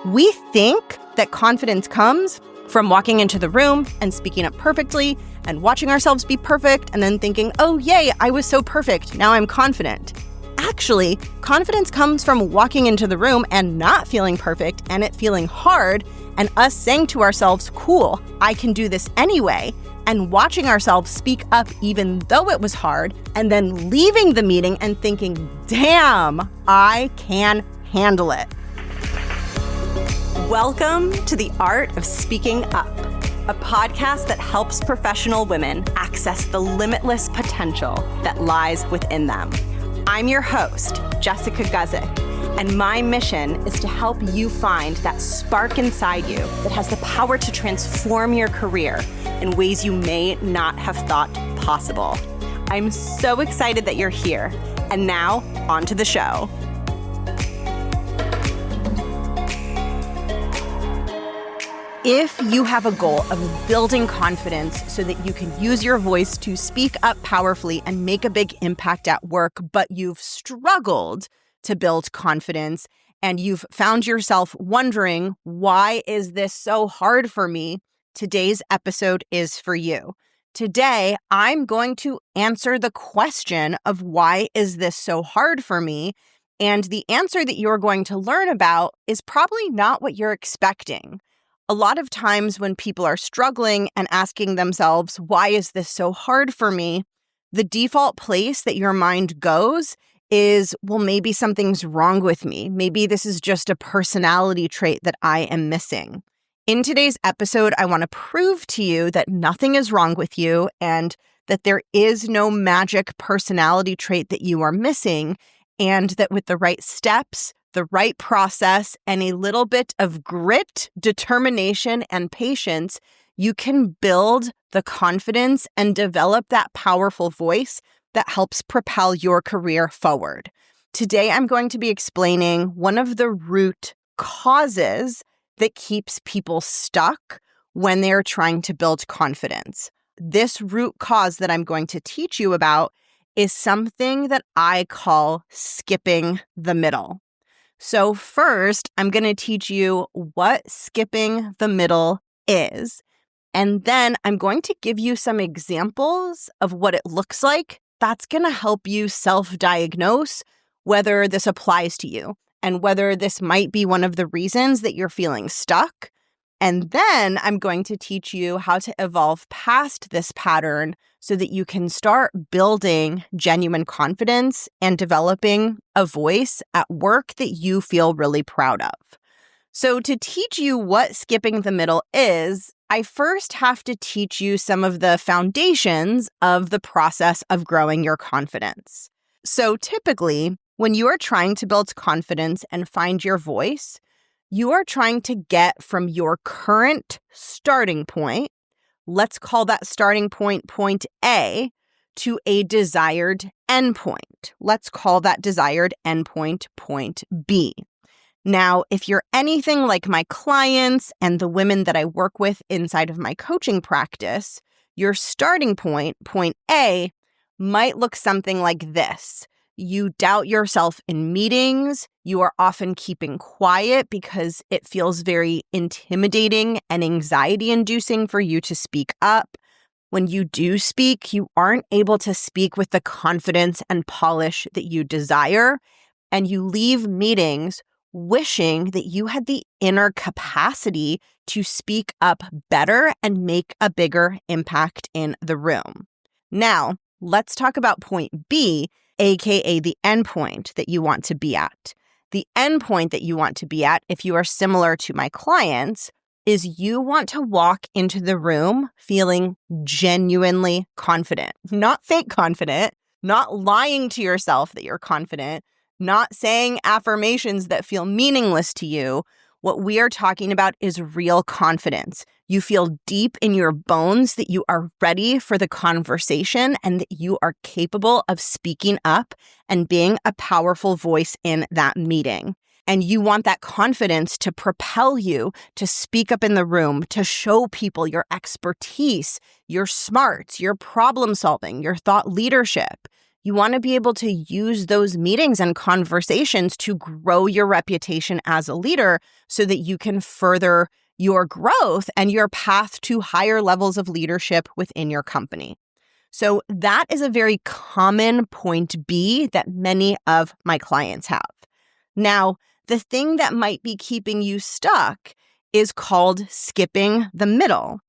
We think that confidence comes from walking into the room and speaking up perfectly and watching ourselves be perfect and then thinking, oh, yay, I was so perfect. Now I'm confident. Actually, confidence comes from walking into the room and not feeling perfect and it feeling hard and us saying to ourselves, cool, I can do this anyway, and watching ourselves speak up even though it was hard and then leaving the meeting and thinking, damn, I can handle it. Welcome to The Art of Speaking Up, a podcast that helps professional women access the limitless potential that lies within them. I'm your host, Jessica Guzik, and my mission is to help you find that spark inside you that has the power to transform your career in ways you may not have thought possible. I'm so excited that you're here. And now, on to the show. If you have a goal of building confidence so that you can use your voice to speak up powerfully and make a big impact at work, but you've struggled to build confidence and you've found yourself wondering, why is this so hard for me? Today's episode is for you. Today, I'm going to answer the question of why is this so hard for me? And the answer that you're going to learn about is probably not what you're expecting. A lot of times when people are struggling and asking themselves, why is this so hard for me? The default place that your mind goes is, well, maybe something's wrong with me. Maybe this is just a personality trait that I am missing. In today's episode, I want to prove to you that nothing is wrong with you and that there is no magic personality trait that you are missing, and that with the right steps, the right process, and a little bit of grit, determination, and patience, you can build the confidence and develop that powerful voice that helps propel your career forward. Today, I'm going to be explaining one of the root causes that keeps people stuck when they're trying to build confidence. This root cause that I'm going to teach you about is something that I call skipping the middle. So first, I'm going to teach you what skipping the middle is. And then I'm going to give you some examples of what it looks like. That's going to help you self-diagnose whether this applies to you and whether this might be one of the reasons that you're feeling stuck. And then I'm going to teach you how to evolve past this pattern so that you can start building genuine confidence and developing a voice at work that you feel really proud of. So to teach you what skipping the middle is, I first have to teach you some of the foundations of the process of growing your confidence. So typically, when you are trying to build confidence and find your voice, you are trying to get from your current starting point, let's call that starting point point A, to a desired endpoint. Let's call that desired endpoint point B. Now, if you're anything like my clients and the women that I work with inside of my coaching practice, your starting point, point A, might look something like this. You doubt yourself in meetings. You are often keeping quiet because it feels very intimidating and anxiety-inducing for you to speak up. When you do speak, you aren't able to speak with the confidence and polish that you desire, and you leave meetings wishing that you had the inner capacity to speak up better and make a bigger impact in the room. Now, let's talk about point B, aka the endpoint that you want to be at. The endpoint that you want to be at, if you are similar to my clients, is you want to walk into the room feeling genuinely confident, not fake confident, not lying to yourself that you're confident, not saying affirmations that feel meaningless to you. What we are talking about is real confidence. You feel deep in your bones that you are ready for the conversation and that you are capable of speaking up and being a powerful voice in that meeting. And you want that confidence to propel you to speak up in the room, to show people your expertise, your smarts, your problem solving, your thought leadership. You want to be able to use those meetings and conversations to grow your reputation as a leader so that you can further your growth and your path to higher levels of leadership within your company. So that is a very common point B that many of my clients have. Now, the thing that might be keeping you stuck is called skipping the middle.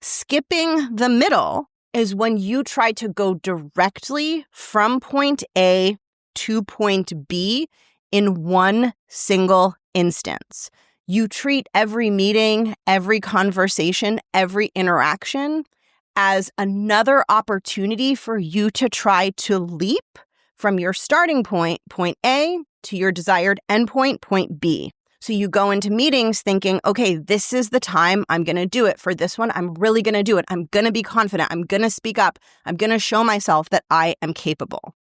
Skipping the middle is when you try to go directly from point A to point B in one single instance. You treat every meeting, every conversation, every interaction as another opportunity for you to try to leap from your starting point, point A, to your desired endpoint, point B. So you go into meetings thinking, okay, this is the time I'm going to do it. For this one, I'm really going to do it. I'm going to be confident. I'm going to speak up. I'm going to show myself that I am capable.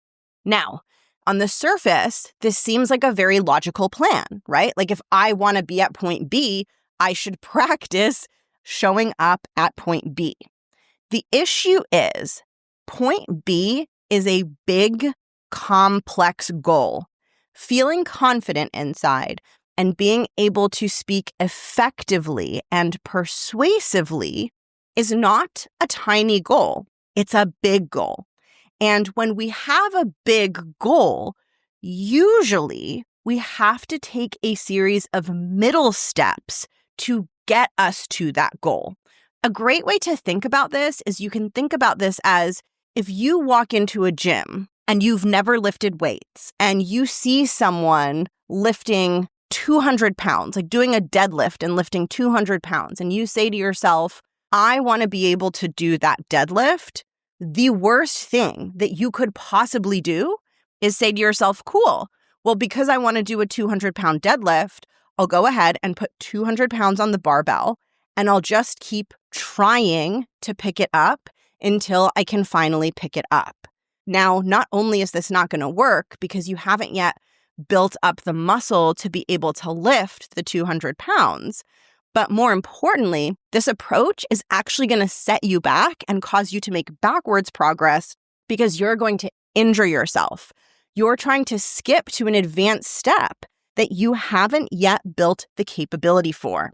Now, on the surface, this seems like a very logical plan, right? Like if I want to be at point B, I should practice showing up at point B. The issue is point B is a big, complex goal. Feeling confident inside and being able to speak effectively and persuasively is not a tiny goal. It's a big goal. And when we have a big goal, usually we have to take a series of middle steps to get us to that goal. A great way to think about this is you can think about this as if you walk into a gym and you've never lifted weights and you see someone lifting 200 pounds, like doing a deadlift and lifting 200 pounds, and you say to yourself, I want to be able to do that deadlift. The worst thing that you could possibly do is say to yourself, cool, well, because I want to do a 200-pound deadlift, I'll go ahead and put 200 pounds on the barbell, and I'll just keep trying to pick it up until I can finally pick it up. Now, not only is this not going to work because you haven't yet built up the muscle to be able to lift the 200 pounds, but more importantly, this approach is actually going to set you back and cause you to make backwards progress because you're going to injure yourself. You're trying to skip to an advanced step that you haven't yet built the capability for.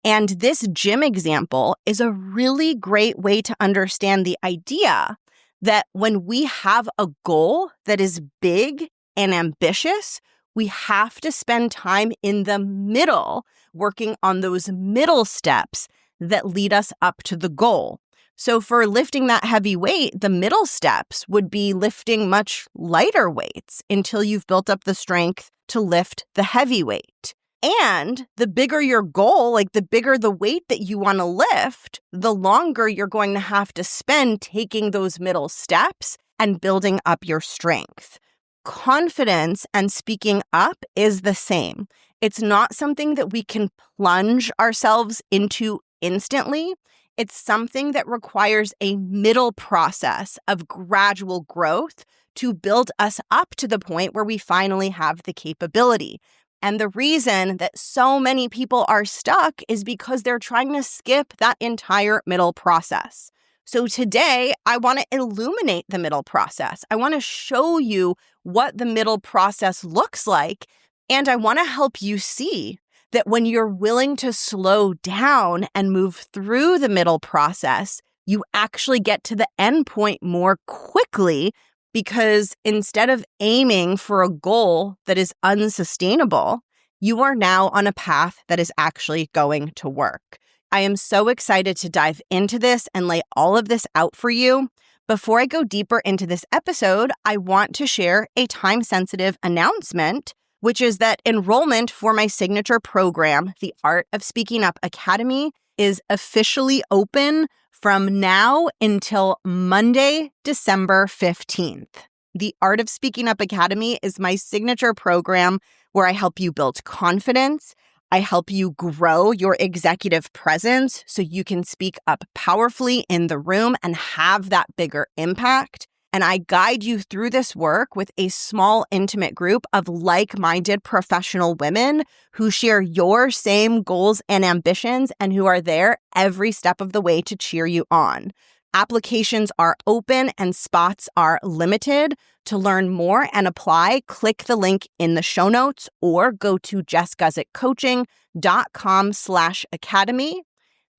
And this gym example is a really great way to understand the idea that when we have a goal that is big and ambitious, we have to spend time in the middle working on those middle steps that lead us up to the goal. So for lifting that heavy weight, the middle steps would be lifting much lighter weights until you've built up the strength to lift the heavy weight. And the bigger your goal, like the bigger the weight that you want to lift, the longer you're going to have to spend taking those middle steps and building up your strength. Confidence and speaking up is the same. It's not something that we can plunge ourselves into instantly. It's something that requires a middle process of gradual growth to build us up to the point where we finally have the capability. And the reason that so many people are stuck is because they're trying to skip that entire middle process. So today, I want to illuminate the middle process. I want to show you what the middle process looks like. And I want to help you see that when you're willing to slow down and move through the middle process, you actually get to the end point more quickly, because instead of aiming for a goal that is unsustainable, you are now on a path that is actually going to work. I am so excited to dive into this and lay all of this out for you. Before I go deeper into this episode, I want to share a time-sensitive announcement, which is that enrollment for my signature program, the Art of Speaking Up Academy, is officially open from now until Monday, December 15th. The Art of Speaking Up Academy is my signature program where I help you build confidence. I help you grow your executive presence so you can speak up powerfully in the room and have that bigger impact. And I guide you through this work with a small, intimate group of like-minded professional women who share your same goals and ambitions and who are there every step of the way to cheer you on. Applications are open and spots are limited. To learn more and apply, click the link in the show notes or go to jessguzikcoaching.com/academy.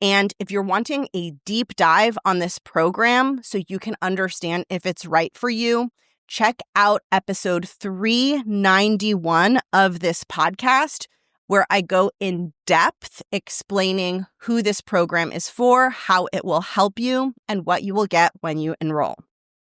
And if you're wanting a deep dive on this program so you can understand if it's right for you, check out episode 391 of this podcast, where I go in depth explaining who this program is for, how it will help you, and what you will get when you enroll.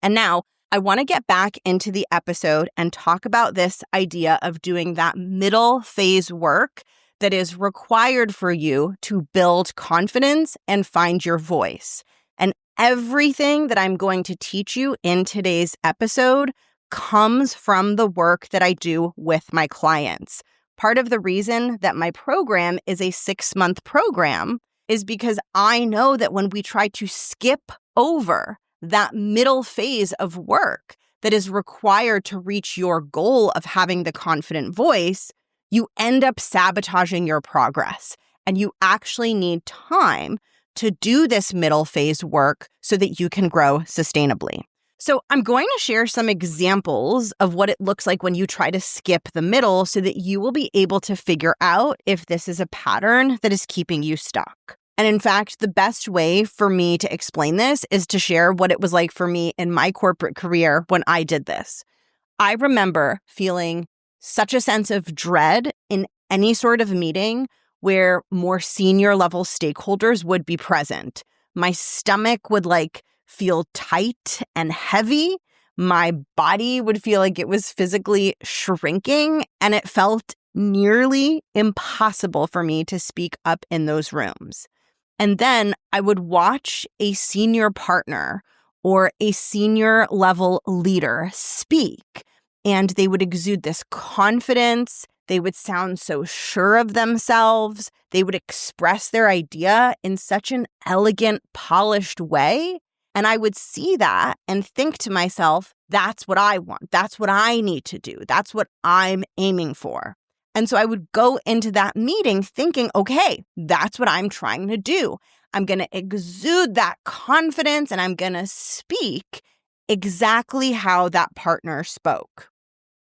And now I want to get back into the episode and talk about this idea of doing that middle phase work that is required for you to build confidence and find your voice. And everything that I'm going to teach you in today's episode comes from the work that I do with my clients. Part of the reason that my program is a 6-month program is because I know that when we try to skip over that middle phase of work that is required to reach your goal of having the confident voice, you end up sabotaging your progress. And you actually need time to do this middle phase work so that you can grow sustainably. So I'm going to share some examples of what it looks like when you try to skip the middle so that you will be able to figure out if this is a pattern that is keeping you stuck. And in fact, the best way for me to explain this is to share what it was like for me in my corporate career when I did this. I remember feeling such a sense of dread in any sort of meeting where more senior level stakeholders would be present. My stomach would feel tight and heavy. My body would feel like it was physically shrinking, and it felt nearly impossible for me to speak up in those rooms. And then I would watch a senior partner or a senior level leader speak, and they would exude this confidence. They would sound so sure of themselves. They would express their idea in such an elegant, polished way. And I would see that and think to myself, that's what I want. That's what I need to do. That's what I'm aiming for. And so I would go into that meeting thinking, okay, that's what I'm trying to do. I'm going to exude that confidence and I'm going to speak exactly how that partner spoke.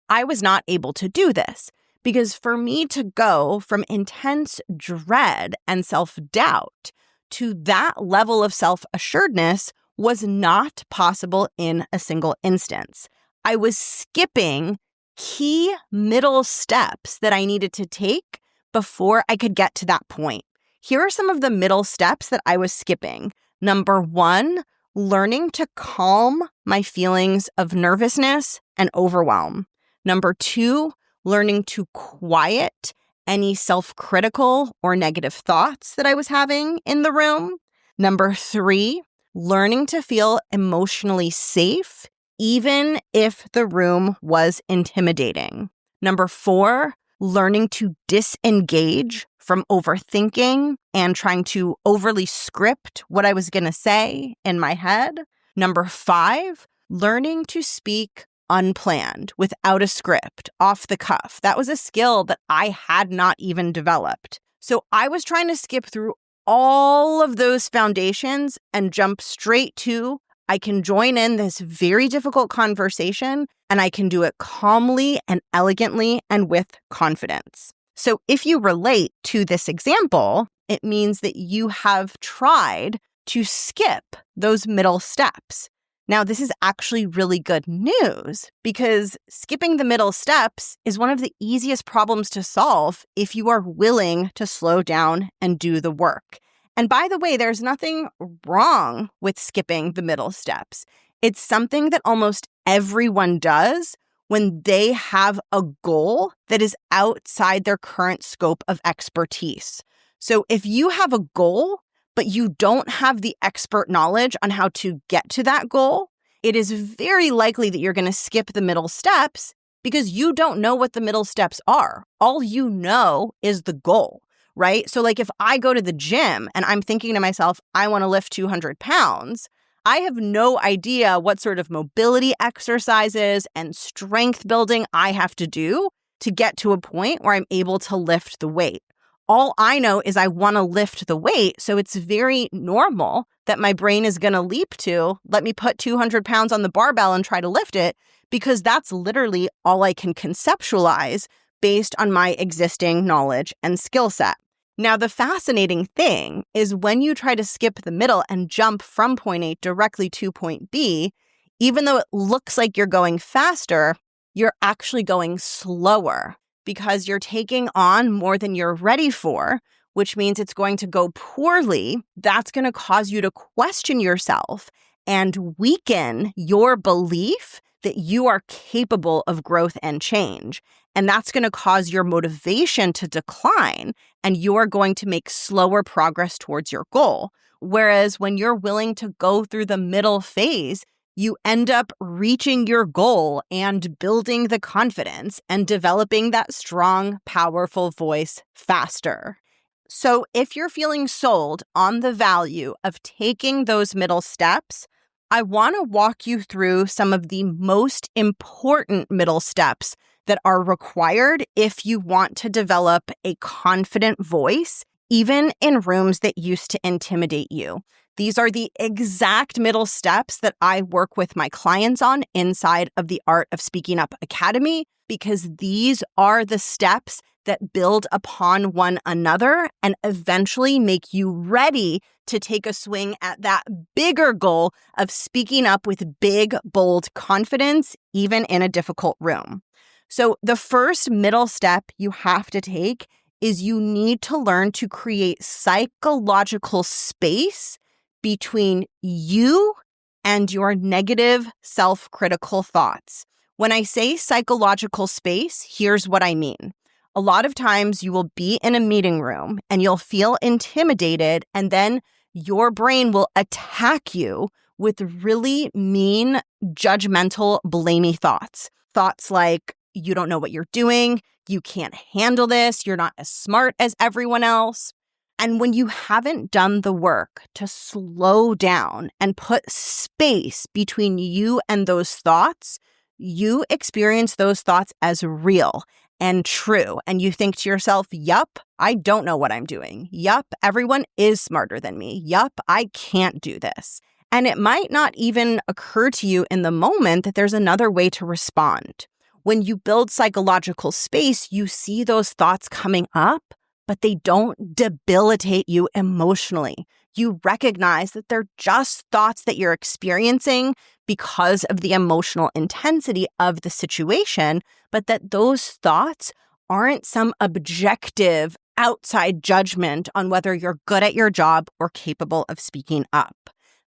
I was not able to do this because for me to go from intense dread and self-doubt to that level of self-assuredness was not possible in a single instance. I was skipping key middle steps that I needed to take before I could get to that point. Here are some of the middle steps that I was skipping. Number 1, learning to calm my feelings of nervousness and overwhelm. Number 2, learning to quiet any self-critical or negative thoughts that I was having in the room. Number 3, learning to feel emotionally safe even if the room was intimidating. Number 4, learning to disengage from overthinking and trying to overly script what I was going to say in my head. Number 5, learning to speak unplanned, without a script, off the cuff. That was a skill that I had not even developed. So I was trying to skip through all of those foundations and jump straight to I can join in this very difficult conversation and I can do it calmly and elegantly and with confidence. So if you relate to this example, it means that you have tried to skip those middle steps. Now, this is actually really good news because skipping the middle steps is one of the easiest problems to solve if you are willing to slow down and do the work. And by the way, there's nothing wrong with skipping the middle steps. It's something that almost everyone does when they have a goal that is outside their current scope of expertise. So if you have a goal, but you don't have the expert knowledge on how to get to that goal, it is very likely that you're going to skip the middle steps because you don't know what the middle steps are. All you know is the goal, right? So if I go to the gym and I'm thinking to myself, I want to lift 200 pounds, I have no idea what sort of mobility exercises and strength building I have to do to get to a point where I'm able to lift the weight. all I know is I want to lift the weight. So it's very normal that my brain is going to leap to, let me put 200 pounds on the barbell and try to lift it, because that's literally all I can conceptualize based on my existing knowledge and skill set. Now, the fascinating thing is when you try to skip the middle and jump from point A directly to point B, even though it looks like you're going faster, you're actually going slower because you're taking on more than you're ready for, which means it's going to go poorly. That's going to cause you to question yourself and weaken your belief that you are capable of growth and change. And that's going to cause your motivation to decline, and you're going to make slower progress towards your goal. Whereas when you're willing to go through the middle phase, you end up reaching your goal and building the confidence and developing that strong, powerful voice faster. So if you're feeling sold on the value of taking those middle steps, I want to walk you through some of the most important middle steps that are required if you want to develop a confident voice, even in rooms that used to intimidate you. These are the exact middle steps that I work with my clients on inside of the Art of Speaking Up Academy, because these are the steps that build upon one another and eventually make you ready to take a swing at that bigger goal of speaking up with big, bold confidence, even in a difficult room. So the first middle step you have to take is you need to learn to create psychological space between you and your negative self-critical thoughts. When I say psychological space, here's what I mean. A lot of times you will be in a meeting room and you'll feel intimidated, and then your brain will attack you with really mean, judgmental, blamey thoughts. Thoughts like, you don't know what you're doing, you can't handle this, you're not as smart as everyone else. And when you haven't done the work to slow down and put space between you and those thoughts, you experience those thoughts as real and true. And you think to yourself, yup, I don't know what I'm doing. Yup, everyone is smarter than me. Yup, I can't do this. And it might not even occur to you in the moment that there's another way to respond. When you build psychological space, you see those thoughts coming up, but they don't debilitate you emotionally. You recognize that they're just thoughts that you're experiencing because of the emotional intensity of the situation, but that those thoughts aren't some objective outside judgment on whether you're good at your job or capable of speaking up.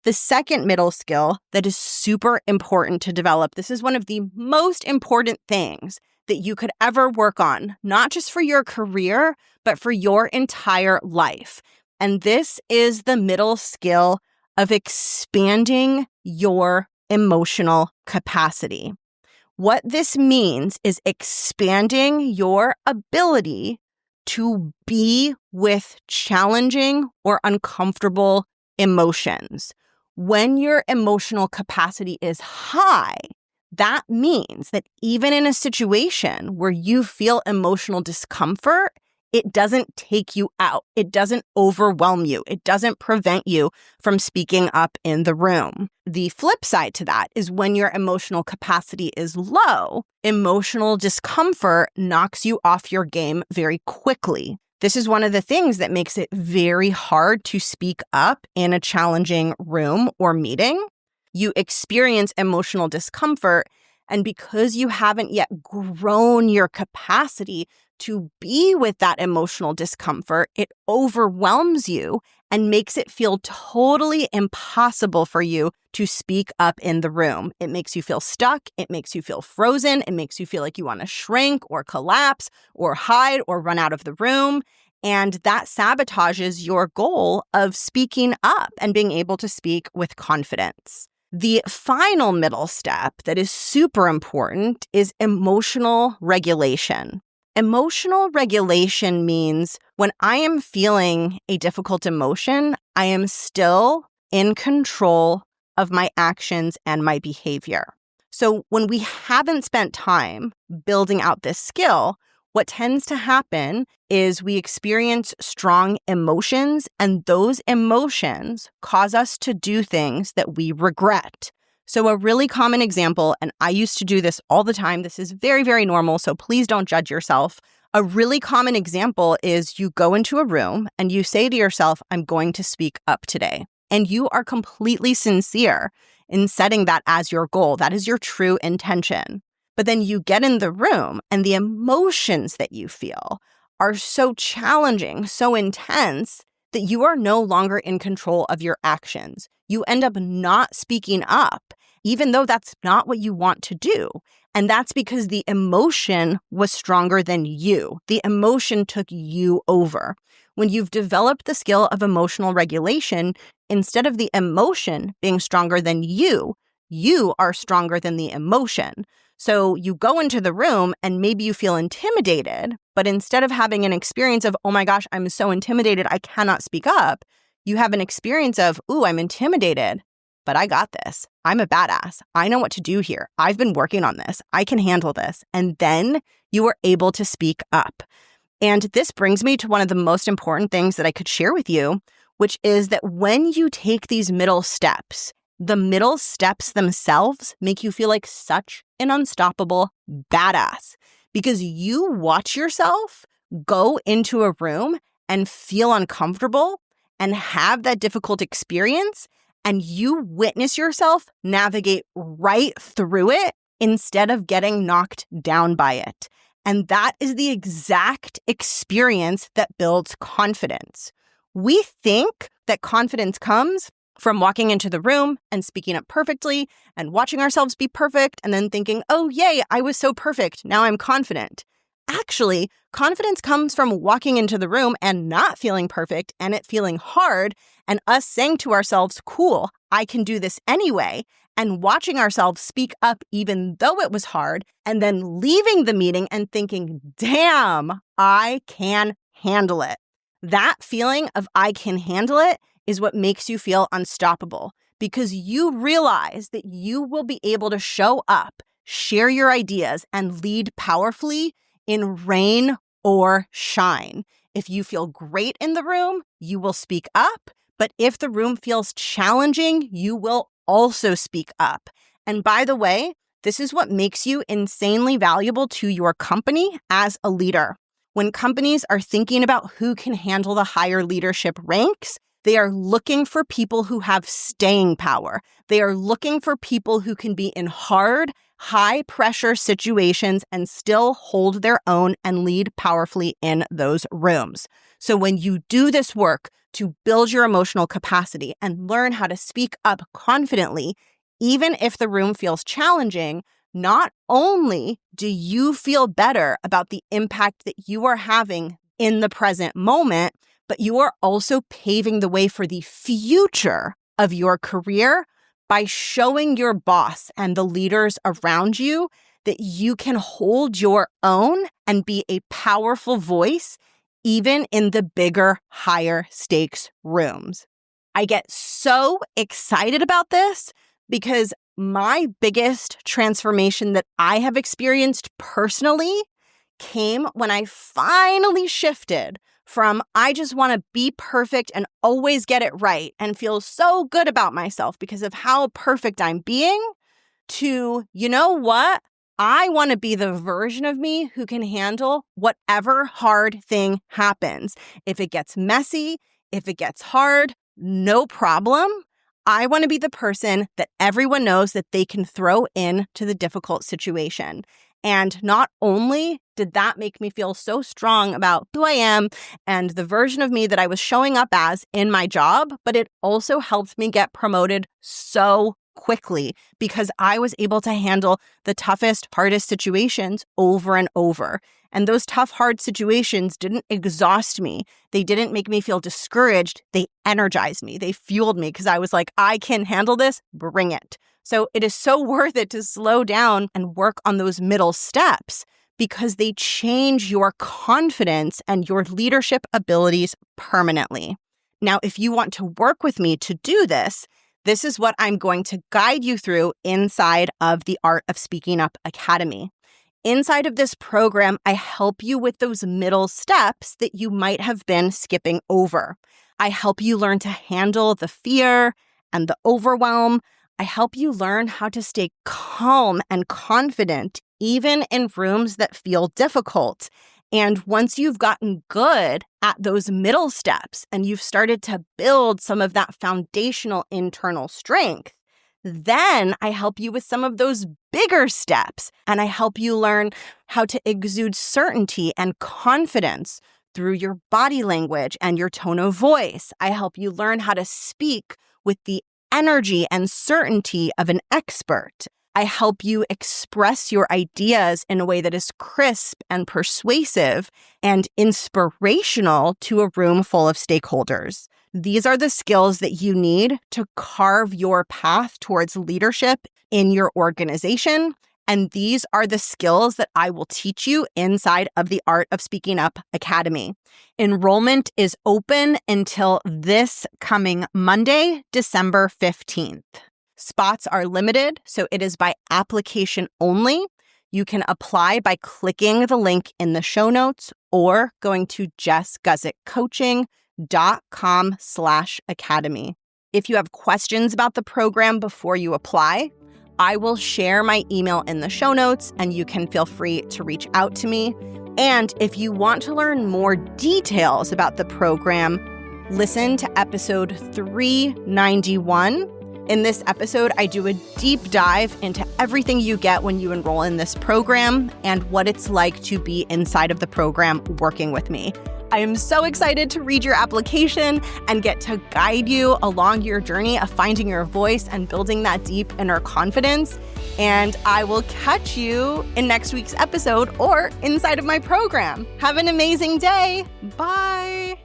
The second middle skill that is super important to develop, this is one of the most important things that you could ever work on, not just for your career, but for your entire life. And this is the middle skill of expanding your emotional capacity. What this means is expanding your ability to be with challenging or uncomfortable emotions. When your emotional capacity is high, that means that even in a situation where you feel emotional discomfort, it doesn't take you out. It doesn't overwhelm you. It doesn't prevent you from speaking up in the room. The flip side to that is when your emotional capacity is low, emotional discomfort knocks you off your game very quickly. This is one of the things that makes it very hard to speak up in a challenging room or meeting. You experience emotional discomfort, and because you haven't yet grown your capacity to be with that emotional discomfort, it overwhelms you and makes it feel totally impossible for you to speak up in the room. It makes you feel stuck. It makes you feel frozen. It makes you feel like you want to shrink or collapse or hide or run out of the room. And that sabotages your goal of speaking up and being able to speak with confidence. The final middle step that is super important is emotional regulation. Emotional regulation means when I am feeling a difficult emotion, I am still in control of my actions and my behavior. So when we haven't spent time building out this skill, What tends to happen is we experience strong emotions, and those emotions cause us to do things that we regret. So a really common example, and I used to do this all the time, this is very, very normal, so please don't judge yourself. A really common example is you go into a room and you say to yourself, I'm going to speak up today. And you are completely sincere in setting that as your goal. That is your true intention. But then you get in the room and the emotions that you feel are so challenging, so intense that you are no longer in control of your actions. You end up not speaking up, even though that's not what you want to do. And that's because the emotion was stronger than you. The emotion took you over. When you've developed the skill of emotional regulation, instead of the emotion being stronger than you are stronger than the emotion. So you go into the room and maybe you feel intimidated, but instead of having an experience of, oh my gosh, I'm so intimidated, I cannot speak up, you have an experience of, ooh, I'm intimidated, but I got this. I'm a badass. I know what to do here. I've been working on this. I can handle this. And then you are able to speak up. And this brings me to one of the most important things that I could share with you, which is that when you take these middle steps, the middle steps themselves make you feel like such an unstoppable badass because you watch yourself go into a room and feel uncomfortable and have that difficult experience, and you witness yourself navigate right through it instead of getting knocked down by it. And that is the exact experience that builds confidence. We think that confidence comes from walking into the room and speaking up perfectly and watching ourselves be perfect and then thinking, oh, yay, I was so perfect. Now I'm confident. Actually, confidence comes from walking into the room and not feeling perfect and it feeling hard and us saying to ourselves, cool, I can do this anyway, and watching ourselves speak up even though it was hard and then leaving the meeting and thinking, damn, I can handle it. That feeling of I can handle it is what makes you feel unstoppable because you realize that you will be able to show up, share your ideas, and lead powerfully in rain or shine. If you feel great in the room, you will speak up. But if the room feels challenging, you will also speak up. And by the way, this is what makes you insanely valuable to your company as a leader. When companies are thinking about who can handle the higher leadership ranks, they are looking for people who have staying power. They are looking for people who can be in hard, high-pressure situations and still hold their own and lead powerfully in those rooms. So when you do this work to build your emotional capacity and learn how to speak up confidently, even if the room feels challenging, not only do you feel better about the impact that you are having in the present moment, but you are also paving the way for the future of your career by showing your boss and the leaders around you that you can hold your own and be a powerful voice even in the bigger, higher stakes rooms. I get so excited about this because my biggest transformation that I have experienced personally came when I finally shifted from I just want to be perfect and always get it right and feel so good about myself because of how perfect I'm being to, you know what? I want to be the version of me who can handle whatever hard thing happens. If it gets messy, if it gets hard, no problem. I want to be the person that everyone knows that they can throw into the difficult situation. And not only did that make me feel so strong about who I am and the version of me that I was showing up as in my job, but it also helped me get promoted so quickly because I was able to handle the toughest, hardest situations over and over. And those tough, hard situations didn't exhaust me. They didn't make me feel discouraged. They energized me. They fueled me because I was like, I can handle this. Bring it. So it is so worth it to slow down and work on those middle steps because they change your confidence and your leadership abilities permanently. Now, if you want to work with me to do this, this is what I'm going to guide you through inside of the Art of Speaking Up Academy. Inside of this program, I help you with those middle steps that you might have been skipping over. I help you learn to handle the fear and the overwhelm. I help you learn how to stay calm and confident, even in rooms that feel difficult. And once you've gotten good at those middle steps and you've started to build some of that foundational internal strength, then I help you with some of those bigger steps, and I help you learn how to exude certainty and confidence through your body language and your tone of voice. I help you learn how to speak with the energy and certainty of an expert. I help you express your ideas in a way that is crisp and persuasive and inspirational to a room full of stakeholders. These are the skills that you need to carve your path towards leadership in your organization. And these are the skills that I will teach you inside of the Art of Speaking Up Academy. Enrollment is open until this coming Monday, December 15th. Spots are limited, so it is by application only. You can apply by clicking the link in the show notes or going to jessguzikcoaching.com/academy. If you have questions about the program before you apply, I will share my email in the show notes and you can feel free to reach out to me. And if you want to learn more details about the program, listen to episode 391. In this episode, I do a deep dive into everything you get when you enroll in this program and what it's like to be inside of the program working with me. I am so excited to read your application and get to guide you along your journey of finding your voice and building that deep inner confidence. And I will catch you in next week's episode or inside of my program. Have an amazing day. Bye.